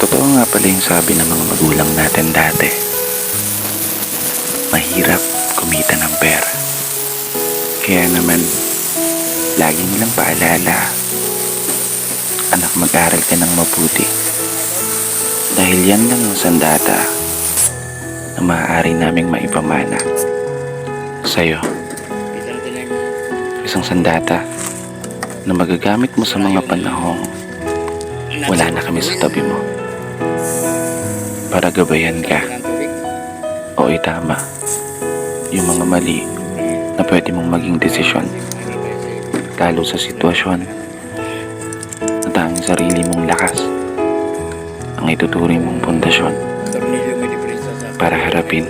Totoo nga pala yung sabi ng mga magulang natin dati. Mahirap kumita ng pera. Kaya naman, lagi nilang paalala, anak, mag-aral ka ng mabuti. Dahil yan lang ang sandata na maaari naming maipamana sa'yo. Isang sandata na magagamit mo sa mga panahong wala na kami sa tabi mo. Para gabayan ka o itama yung mga mali na pwede mong maging desisyon, lalo sa sitwasyon na tanging sarili mong lakas ang ituturing mong pundasyon para harapin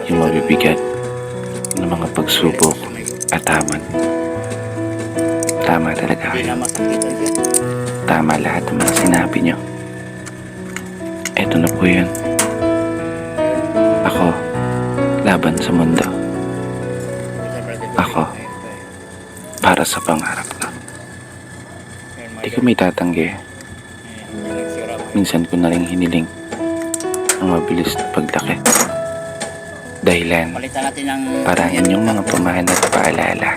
yung mabibigat ng mga pagsubok at taman. Tama talaga kayo. Tama lahat ng mga sinabi nyo. Eto na po yun. Ako, laban sa mundo. Ako, para sa pangarap ko. Di ko may tatanggi. Minsan ko na rin hiniling ang mabilis na paglaki. Dahilan para ang inyong mga pamana at paalala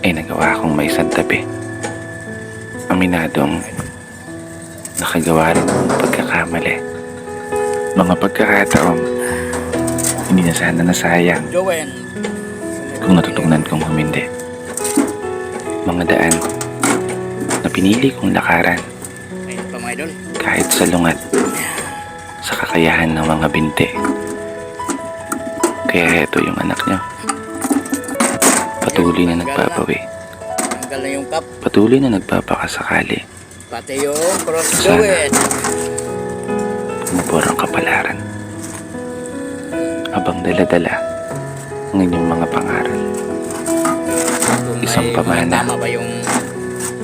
ay nagawa akong may santabi. Aminadong nakagawa rin ng pagkakamali. Mga pagkakataong hindi na sana nasayang kung natutunan kong humindi. Mga daan na pinili kong lakaran kahit salungat sa kakayahan ng mga binti. Kaya heto yung anak nyo. Patuloy na nagpapawi. Patuloy na nagpapakasakali. Pati yung cross Sana gawin. pumupor ang kapalaran. Habang dala-dala ang inyong mga pangaral. Isang pamana Tama ba yung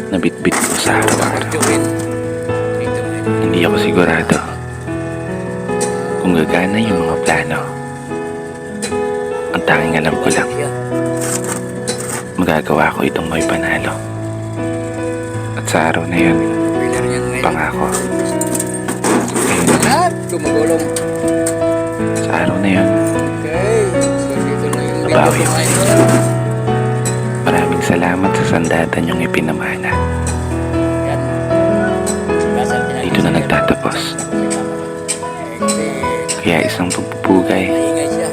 na bitbit ko sa araw-araw. gawin? Hindi ako sigurado kung gagana yung mga plano. Ang tanging alam ko lang, magagawa ko itong may panalo. At sa araw na yun, pangako, ayun na, Lahat gumagulong. sa araw na yun, Okay. So dito na yung Nabawi video ko ako. ngayon. maraming salamat sa sandata niyong ipinamana. Yan. Dito na nagtatapos. Kaya isang pagpupugay Maingay siya.